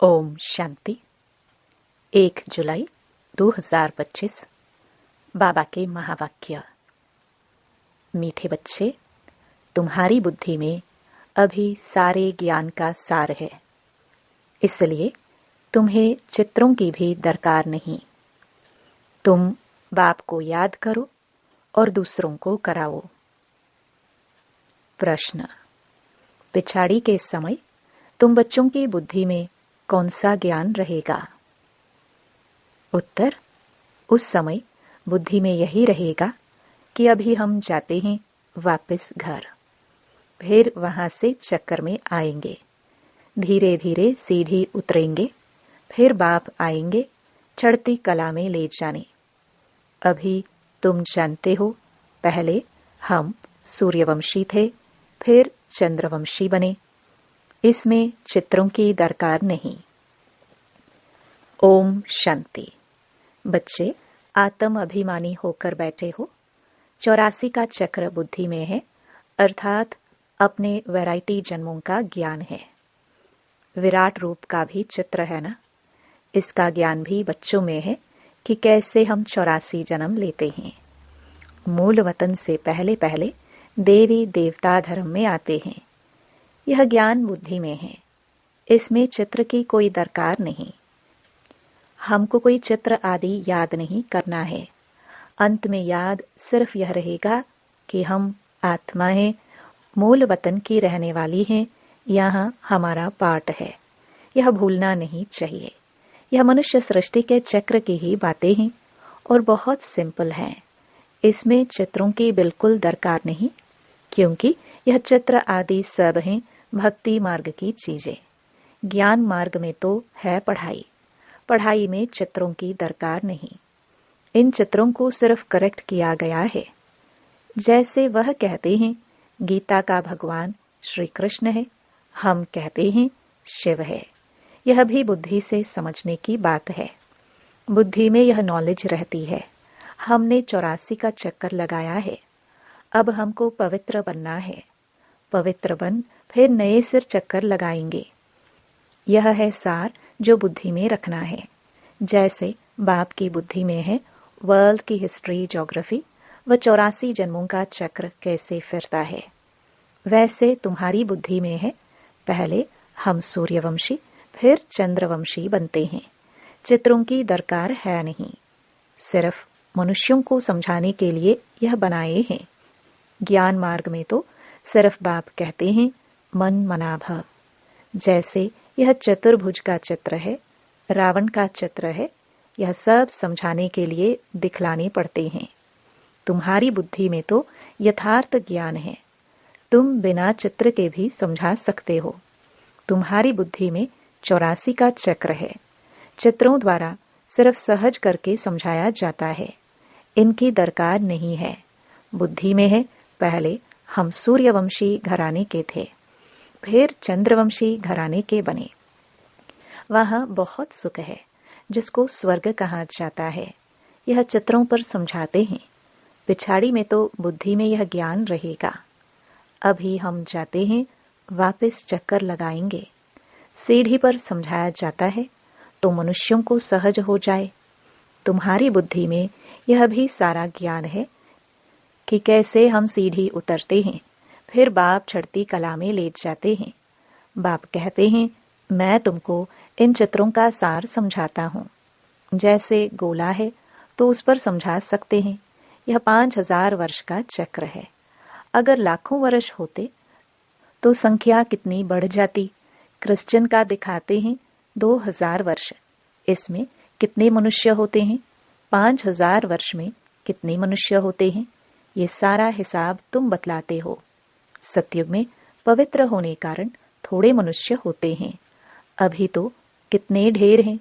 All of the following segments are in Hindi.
ओम शांति। 1 जुलाई 2025। बाबा के महावाक्य। मीठे बच्चे, तुम्हारी बुद्धि में अभी सारे ज्ञान का सार है, इसलिए तुम्हें चित्रों की भी दरकार नहीं। तुम बाप को याद करो और दूसरों को कराओ। प्रश्न। पिछाड़ी के समय तुम बच्चों की बुद्धि में कौन सा ज्ञान रहेगा? उत्तर। उस समय बुद्धि में यही रहेगा कि अभी हम जाते हैं वापस घर, फिर वहां से चक्कर में आएंगे, धीरे धीरे सीढ़ी उतरेंगे, फिर बाप आएंगे चढ़ती कला में ले जाने। अभी तुम जानते हो, पहले हम सूर्यवंशी थे, फिर चंद्रवंशी बने। इसमें चित्रों की दरकार नहीं। ओम शांति। बच्चे, आत्म अभिमानी होकर बैठे हो। 84 का चक्र बुद्धि में है, अर्थात अपने वैरायटी जन्मों का ज्ञान है। विराट रूप का भी चित्र है ना, इसका ज्ञान भी बच्चों में है कि कैसे हम 84 जन्म लेते हैं। मूल वतन से पहले पहले देवी देवता धर्म में आते हैं। यह ज्ञान बुद्धि में है, इसमें चित्र की कोई दरकार नहीं। हमको कोई चित्र आदि याद नहीं करना है। अंत में याद सिर्फ यह रहेगा कि हम आत्मा हैं, मूल वतन की रहने वाली हैं, यहाँ हमारा पार्ट है। यह भूलना नहीं चाहिए। यह मनुष्य सृष्टि के चक्र की ही बातें हैं और बहुत सिंपल हैं। इसमें चित्रों की बिल्कुल दरकार नहीं, क्योंकि यह चित्र आदि सब हैं भक्ति मार्ग की चीजें। ज्ञान मार्ग में तो है पढ़ाई, पढ़ाई में चित्रों की दरकार नहीं। इन चित्रों को सिर्फ करेक्ट किया गया है। जैसे वह कहते हैं गीता का भगवान श्री कृष्ण है, हम कहते हैं शिव है। यह भी बुद्धि से समझने की बात है। बुद्धि में यह नॉलेज रहती है। हमने 84 का चक्कर लगाया है, अब हमको पवित्र बनना है। पवित्र बन फिर नए सिर चक्कर लगाएंगे। यह है सार जो बुद्धि में रखना है। जैसे बाप की बुद्धि में है वर्ल्ड की हिस्ट्री, ज्योग्राफी व 84 जन्मों का चक्र कैसे फिरता है, वैसे तुम्हारी बुद्धि में है पहले हम सूर्यवंशी फिर चंद्रवंशी बनते हैं। चित्रों की दरकार है नहीं, सिर्फ मनुष्यों को समझाने के लिए यह बनाए हैं। ज्ञान मार्ग में तो सिर्फ बाप कहते हैं मन मना भव। जैसे यह चतुर्भुज का चित्र है, रावण का चित्र है, यह सब समझाने के लिए दिखलाने पड़ते हैं। तुम्हारी बुद्धि में तो यथार्थ ज्ञान है, तुम बिना चित्र के भी समझा सकते हो। तुम्हारी बुद्धि में 84 का चक्र है। चित्रों द्वारा सिर्फ सहज करके समझाया जाता है, इनकी दरकार नहीं है। बुद्धि में है पहले हम सूर्यवंशी घराने के थे, फिर चंद्रवंशी घराने के बने। वहां बहुत सुख है, जिसको स्वर्ग कहा जाता है। यह चित्रों पर समझाते हैं। पिछाड़ी में तो बुद्धि में यह ज्ञान रहेगा। अभी हम जाते हैं वापस चक्कर लगाएंगे। सीढ़ी पर समझाया जाता है तो मनुष्यों को सहज हो जाए। तुम्हारी बुद्धि में यह भी सारा ज्ञान है कि कैसे हम सीढ़ी उतरते हैं, फिर बाप चढ़ती कला में ले जाते हैं। बाप कहते हैं मैं तुमको इन चित्रों का सार समझाता हूँ। जैसे गोला है तो उस पर समझा सकते हैं। यह 5000 वर्ष का चक्र है। अगर लाखों वर्ष होते तो संख्या कितनी बढ़ जाती। क्रिश्चियन का दिखाते हैं 2000 वर्ष, इसमें कितने मनुष्य होते हैं। 5000 वर्ष में कितने मनुष्य होते हैं, ये सारा हिसाब तुम बतलाते हो। सतयुग में पवित्र होने कारण थोड़े मनुष्य होते हैं। अभी तो कितने ढेर हैं।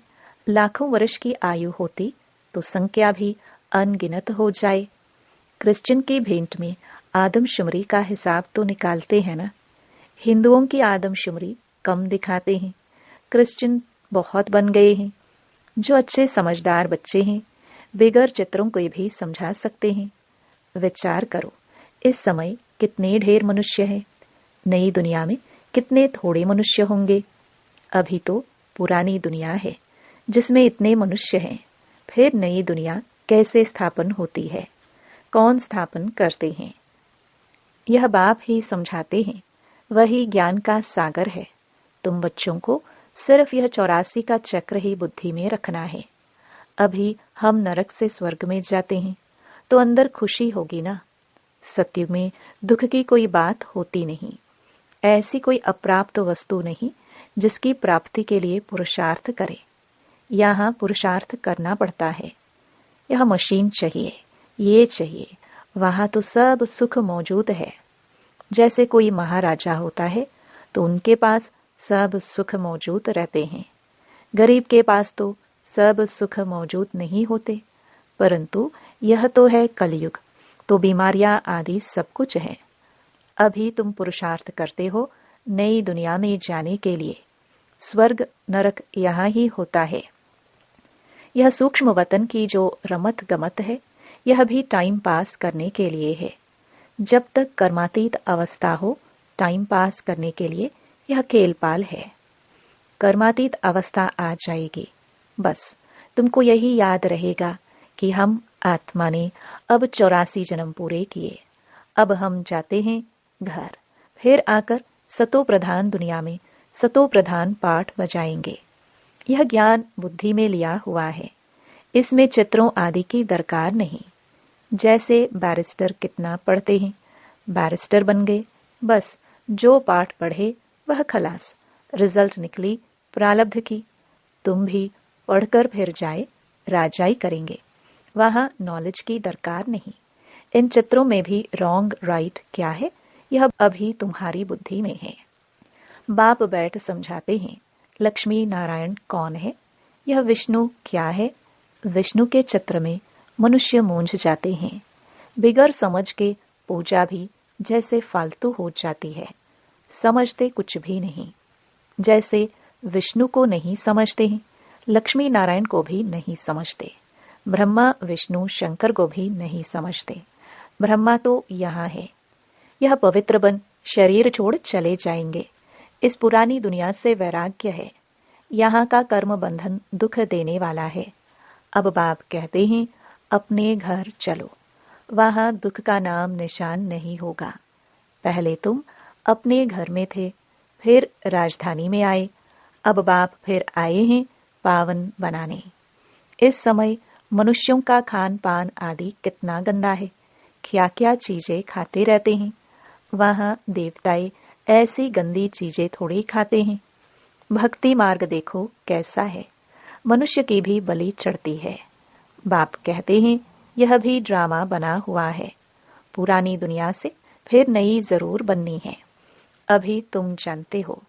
लाखों वर्ष की आयु होती तो संख्या भी अनगिनत हो जाए। क्रिश्चियन की भेंट में आदमशुमारी का हिसाब तो निकालते हैं ना। हिंदुओं की आदमशुमारी कम दिखाते हैं, क्रिश्चियन बहुत बन गए हैं। जो अच्छे समझदार बच्चे हैं बिगर चित्रों को भी समझा सकते हैं। विचार करो, इस समय कितने ढेर मनुष्य हैं, नई दुनिया में कितने थोड़े मनुष्य होंगे। अभी तो पुरानी दुनिया है जिसमें इतने मनुष्य हैं। फिर नई दुनिया कैसे स्थापन होती है, कौन स्थापन करते हैं, यह बाप ही समझाते हैं। वही ज्ञान का सागर है। तुम बच्चों को सिर्फ यह 84 का चक्र ही बुद्धि में रखना है। अभी हम नरक से स्वर्ग में जाते हैं तो अंदर खुशी होगी ना। सत्युग में दुख की कोई बात होती नहीं। ऐसी कोई अप्राप्त वस्तु नहीं जिसकी प्राप्ति के लिए पुरुषार्थ करे। यहाँ पुरुषार्थ करना पड़ता है। यह मशीन चाहिए, ये चाहिए, वहां तो सब सुख मौजूद है। जैसे कोई महाराजा होता है तो उनके पास सब सुख मौजूद रहते हैं। गरीब के पास तो सब सुख मौजूद नहीं होते। परंतु यह तो है कलयुग, तो बीमारियां आदि सब कुछ है। अभी तुम पुरुषार्थ करते हो नई दुनिया में जाने के लिए। स्वर्ग नरक यहाँ ही होता है। यह सूक्ष्म वतन की जो रमत गमत है, यह भी टाइम पास करने के लिए है। जब तक कर्मातीत अवस्था हो, टाइम पास करने के लिए यह खेलपाल है। कर्मातीत अवस्था आ जाएगी, बस तुमको यही याद रहेगा कि हम आत्मा ने अब 84 जन्म पूरे किए। अब हम जाते हैं घर। फिर आकर सतो प्रधान दुनिया में सतो प्रधान पाठ बजाएंगे। यह ज्ञान बुद्धि में लिया हुआ है। इसमें चित्रों आदि की दरकार नहीं। जैसे बैरिस्टर कितना पढ़ते हैं, बैरिस्टर बन गए, बस जो पाठ पढ़े वह खलास, रिजल्ट निकली प्रारब्ध की। तुम भी पढ़कर फिर जाए राजाई करेंगे। वहां नॉलेज की दरकार नहीं। इन चित्रों में भी रॉन्ग राइट क्या है, यह अभी तुम्हारी बुद्धि में है। बाप बैठ समझाते हैं लक्ष्मी नारायण कौन है, यह विष्णु क्या है। विष्णु के चित्र में मनुष्य मूंझ जाते हैं। बिगर समझ के पूजा भी जैसे फालतू हो जाती है। समझते कुछ भी नहीं। जैसे विष्णु को नहीं समझते हैं, लक्ष्मी नारायण को भी नहीं समझते। ब्रह्मा विष्णु शंकर को भी नहीं समझते। ब्रह्मा तो यहाँ है। यह पवित्र बन शरीर छोड़ चले जाएंगे। इस पुरानी दुनिया से वैराग्य है। यहाँ का कर्म बंधन दुख देने वाला है। अब बाप कहते हैं अपने घर चलो, वहां दुख का नाम निशान नहीं होगा। पहले तुम अपने घर में थे, फिर राजधानी में आए। अब बाप फिर आए हैं पावन बनाने। इस समय मनुष्यों का खान पान आदि कितना गंदा है। क्या क्या चीजें खाते रहते हैं। वहां देवताएं ऐसी गंदी चीजें थोड़ी खाते हैं। भक्ति मार्ग देखो कैसा है। मनुष्य की भी बलि चढ़ती है। बाप कहते हैं यह भी ड्रामा बना हुआ है। पुरानी दुनिया से फिर नई जरूर बननी है। अभी तुम जानते हो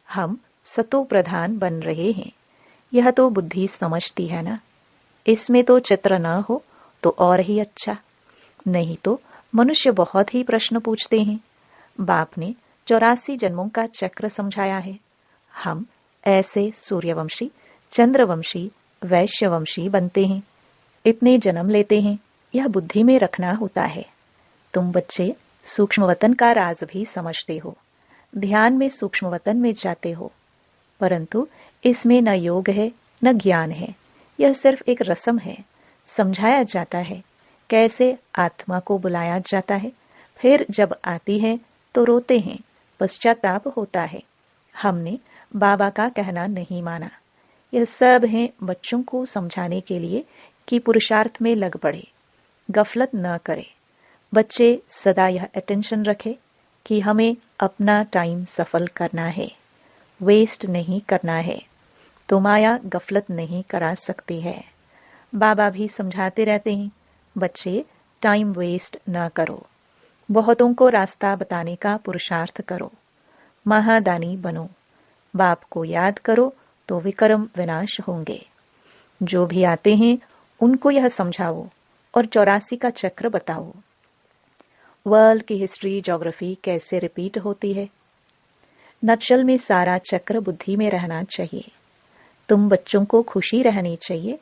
हम सतो प्रधान बन रहे हैं। यह तो बुद्धि समझती है ना। इसमें तो चित्र न हो तो और ही अच्छा। नहीं तो मनुष्य बहुत ही प्रश्न पूछते हैं। बाप ने 84 जन्मों का चक्र समझाया है। हम ऐसे सूर्यवंशी, चंद्रवंशी, वैश्यवंशी बनते हैं। इतने जन्म लेते हैं, यह बुद्धि में रखना होता है। तुम बच्चे सूक्ष्म वतन का राज भी समझते हो। ध्यान में सूक्ष्म वतन में जाते हो, परंतु इसमें न योग है न ज्ञान है। यह सिर्फ एक रस्म है। समझाया जाता है कैसे आत्मा को बुलाया जाता है। फिर जब आती है तो रोते हैं, पश्चाताप होता है। हमने बाबा का कहना नहीं माना। यह सब है बच्चों को समझाने के लिए कि पुरुषार्थ में लग पड़े, गफलत न करे। बच्चे सदा यह अटेंशन रखे कि हमें अपना टाइम सफल करना है, वेस्ट नहीं करना है। तो माया गफलत नहीं करा सकती है। बाबा भी समझाते रहते हैं बच्चे टाइम वेस्ट न करो। बहुतों को रास्ता बताने का पुरुषार्थ करो। महादानी बनो। बाप को याद करो तो विक्रम विनाश होंगे। जो भी आते हैं उनको यह समझाओ और 84 का चक्र बताओ। वर्ल्ड की हिस्ट्री ज्योग्राफी कैसे रिपीट होती है। नक्शल में सारा चक्र बुद्धि में रहना चाहिए। तुम बच्चों को खुशी रहनी चाहिए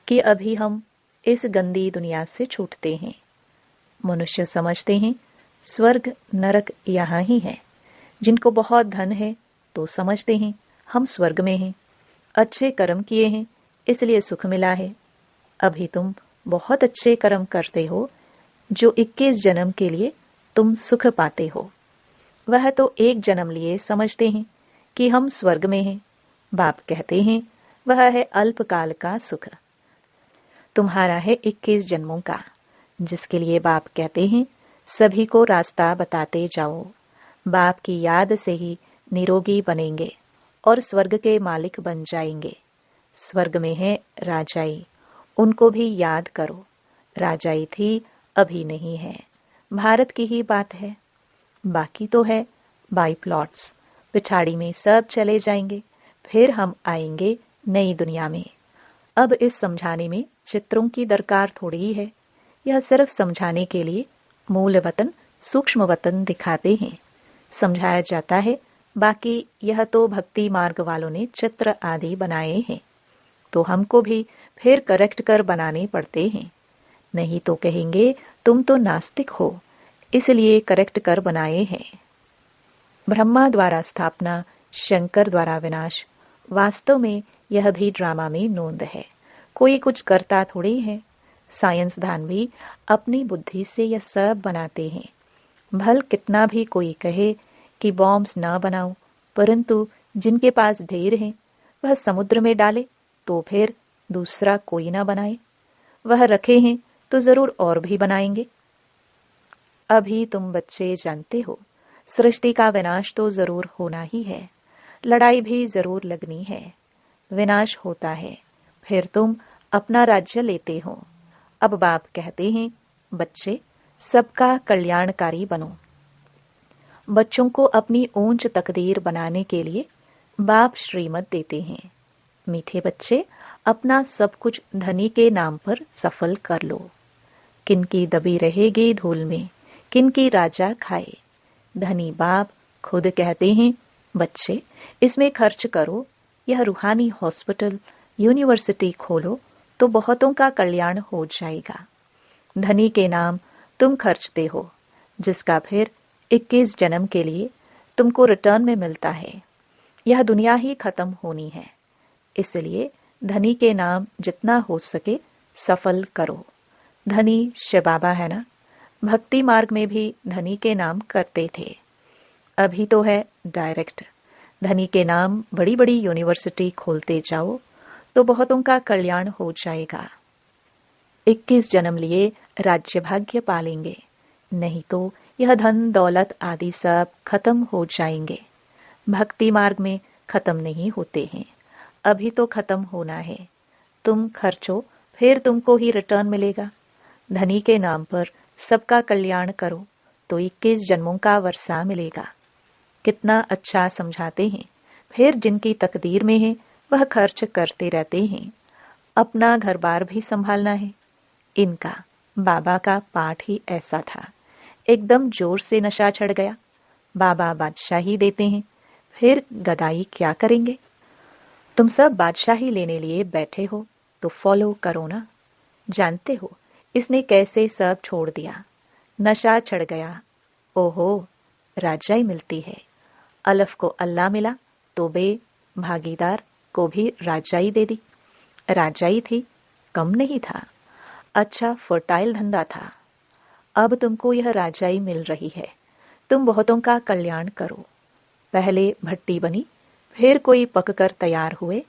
कि अभी हम इस गंदी दुनिया से छूटते हैं। मनुष्य समझते हैं स्वर्ग नरक यहाँ ही है। जिनको बहुत धन है तो समझते हैं हम स्वर्ग में हैं। अच्छे कर्म किए हैं इसलिए सुख मिला है। अभी तुम बहुत अच्छे कर्म करते हो जो 21 जन्म के लिए तुम सुख पाते हो। वह तो एक जन्म लिए समझते हैं कि हम स्वर्ग में हैं। बाप कहते हैं वह है अल्पकाल का सुख। तुम्हारा है 21 जन्मों का, जिसके लिए बाप कहते हैं सभी को रास्ता बताते जाओ। बाप की याद से ही निरोगी बनेंगे और स्वर्ग के मालिक बन जाएंगे। स्वर्ग में है राजाई, उनको भी याद करो। राजाई थी, अभी नहीं है। भारत की ही बात है। बाकी तो है बाई प्लॉट्स, पिछाड़ी में सब चले जाएंगे, फिर हम आएंगे नई दुनिया में। अब इस समझाने में चित्रों की दरकार थोड़ी ही है। यह सिर्फ समझाने के लिए मूल वतन सूक्ष्म वतन दिखाते हैं, समझाया जाता है। बाकी यह तो भक्ति मार्ग वालों ने चित्र आदि बनाए हैं, तो हमको भी फिर करेक्ट कर बनाने पड़ते हैं। नहीं तो कहेंगे तुम तो नास्तिक हो, इसलिए करेक्ट कर बनाए हैं। ब्रह्मा द्वारा स्थापना, शंकर द्वारा विनाश, वास्तव में यह भी ड्रामा में नोंद है। कोई कुछ करता थोड़ी है। साइंसदान भी अपनी बुद्धि से यह सब बनाते हैं। भल कितना भी कोई कहे कि बॉम्ब्स ना बनाओ, परंतु जिनके पास ढेर है वह समुद्र में डाले तो फिर दूसरा कोई ना बनाए। वह रखे हैं तो जरूर और भी बनाएंगे। अभी तुम बच्चे जानते हो सृष्टि का विनाश तो जरूर होना ही है, लड़ाई भी जरूर लगनी है। विनाश होता है, फिर तुम अपना राज्य लेते हो। अब बाप कहते हैं बच्चे सबका कल्याणकारी बनो। बच्चों को अपनी ऊंच तकदीर बनाने के लिए बाप श्रीमत देते हैं। मीठे बच्चे, अपना सब कुछ धनी के नाम पर सफल कर लो। किनकी दबी रहेगी धूल में, किनकी राजा खाए। धनी बाप खुद कहते हैं बच्चे इसमें खर्च करो, यह रूहानी हॉस्पिटल यूनिवर्सिटी खोलो तो बहुतों का कल्याण हो जाएगा। धनी के नाम तुम खर्चते हो, जिसका फिर 21 जन्म के लिए तुमको रिटर्न में मिलता है। यह दुनिया ही खत्म होनी है, इसलिए धनी के नाम जितना हो सके सफल करो। धनी शिव बाबा है ना, भक्ति मार्ग में भी धनी के नाम करते थे। अभी तो है डायरेक्ट। धनी के नाम बड़ी बड़ी यूनिवर्सिटी खोलते जाओ तो बहुतों का कल्याण हो जाएगा। 21 जन्म लिए राज्य भाग्य पालेंगे, नहीं तो यह धन दौलत आदि सब खत्म हो जाएंगे। भक्ति मार्ग में खत्म नहीं होते हैं, अभी तो खत्म होना है। तुम खर्चो फिर तुमको ही रिटर्न मिलेगा। धनी के नाम पर सबका कल्याण करो तो 21 जन्मों का वर्षा मिलेगा। कितना अच्छा समझाते हैं। फिर जिनकी तकदीर में है वह खर्च करते रहते हैं। अपना घर बार भी संभालना है। इनका बाबा का पाठ ही ऐसा था, एकदम जोर से नशा चढ़ गया। बाबा बादशाही देते हैं, फिर गदाई क्या करेंगे। तुम सब बादशाही लेने लिए बैठे हो तो फॉलो करो ना। जानते हो इसने कैसे सब छोड़ दिया, नशा चढ़ गया। ओहो, राजाई मिलती है। अलफ को अल्लाह मिला तो बे भागीदार को भी राजाई दे दी। राजाई थी, कम नहीं था, अच्छा फर्टाइल धंधा था। अब तुमको यह राजाई मिल रही है, तुम बहुतों का कल्याण करो। पहले भट्टी बनी, फिर कोई पककर तैयार हुए,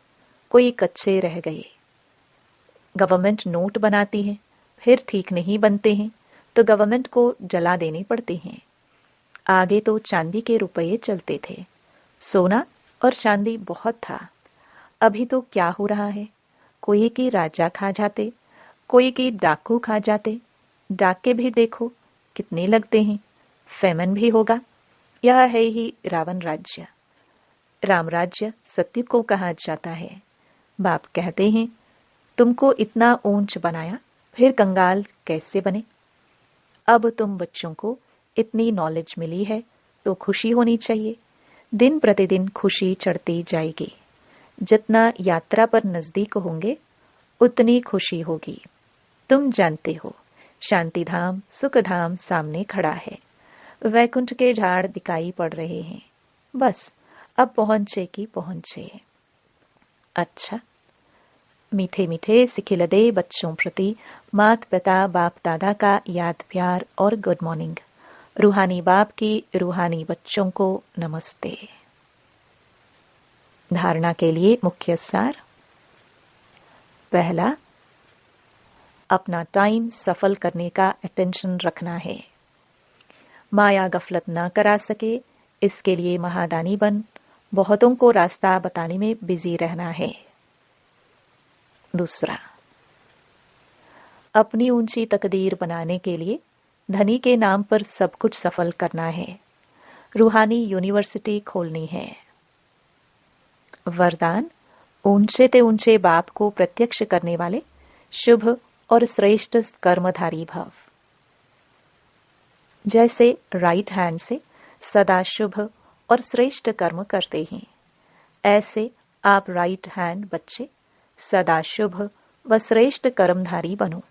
कोई कच्चे रह गए। गवर्नमेंट नोट बनाती है, फिर ठीक नहीं बनते हैं तो गवर्नमेंट को जला देने पड़ते हैं। आगे तो चांदी के रुपये चलते थे, सोना और चांदी बहुत था। अभी तो क्या हो रहा है, कोई की राजा खा जाते, कोई की डाकू खा जाते। डाके भी देखो कितने लगते हैं। फेमन भी होगा। यह है ही रावण राज्य। राम राज्य सत्य को कहा जाता है। बाप कहते हैं तुमको इतना ऊंच बनाया, फिर कंगाल कैसे बने। अब तुम बच्चों को इतनी नॉलेज मिली है तो खुशी होनी चाहिए। दिन प्रतिदिन खुशी चढ़ती जाएगी। जितना यात्रा पर नजदीक होंगे उतनी खुशी होगी। तुम जानते हो शांति धाम सुख धाम सामने खड़ा है। वैकुंठ के झाड़ दिखाई पड़ रहे हैं। बस अब पहुंचे कि पहुंचे। अच्छा, मीठे मीठे सिखिलदे बच्चों प्रति मात पिता बाप दादा का याद प्यार और गुड मॉर्निंग। रूहानी बाप की रूहानी बच्चों को नमस्ते। धारणा के लिए मुख्य सार। पहला, अपना टाइम सफल करने का अटेंशन रखना है। माया गफलत न करा सके, इसके लिए महादानी बन बहुतों को रास्ता बताने में बिजी रहना है। दूसरा, अपनी ऊंची तकदीर बनाने के लिए धनी के नाम पर सब कुछ सफल करना है। रूहानी यूनिवर्सिटी खोलनी है। वरदान, ऊंचे ते ऊंचे बाप को प्रत्यक्ष करने वाले शुभ और श्रेष्ठ कर्मधारी भव। जैसे राइट हैंड से सदा शुभ और श्रेष्ठ कर्म करते हैं, ऐसे आप राइट हैंड बच्चे सदा शुभ व श्रेष्ठ कर्मधारी बनो।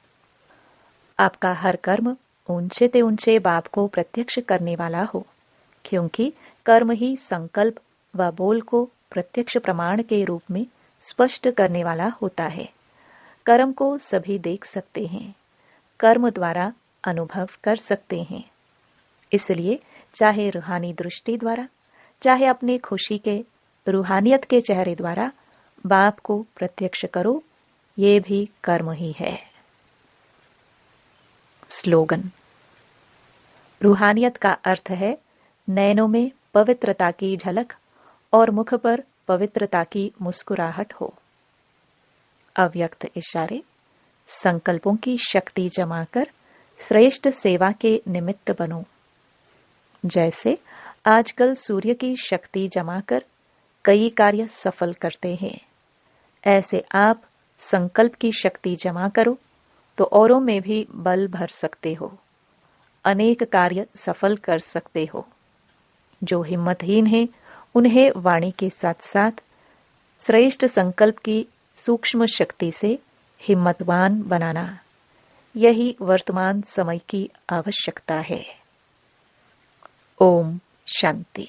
आपका हर कर्म ऊंचे ते ऊंचे बाप को प्रत्यक्ष करने वाला हो, क्योंकि कर्म ही संकल्प व बोल को प्रत्यक्ष प्रमाण के रूप में स्पष्ट करने वाला होता है। कर्म को सभी देख सकते हैं, कर्म द्वारा अनुभव कर सकते हैं। इसलिए चाहे रूहानी दृष्टि द्वारा, चाहे अपने खुशी के रूहानियत के चेहरे द्वारा बाप को प्रत्यक्ष करो, ये भी कर्म ही है। स्लोगन। रूहानियत का अर्थ है नैनों में पवित्रता की झलक और मुख पर पवित्रता की मुस्कुराहट हो। अव्यक्त इशारे। संकल्पों की शक्ति जमा कर श्रेष्ठ सेवा के निमित्त बनो। जैसे आजकल सूर्य की शक्ति जमा कर कई कार्य सफल करते हैं, ऐसे आप संकल्प की शक्ति जमा करो तो औरों में भी बल भर सकते हो, अनेक कार्य सफल कर सकते हो। जो हिम्मतहीन हैं, उन्हें वाणी के साथ साथ श्रेष्ठ संकल्प की सूक्ष्म शक्ति से हिम्मतवान बनाना, यही वर्तमान समय की आवश्यकता है। ओम शांति।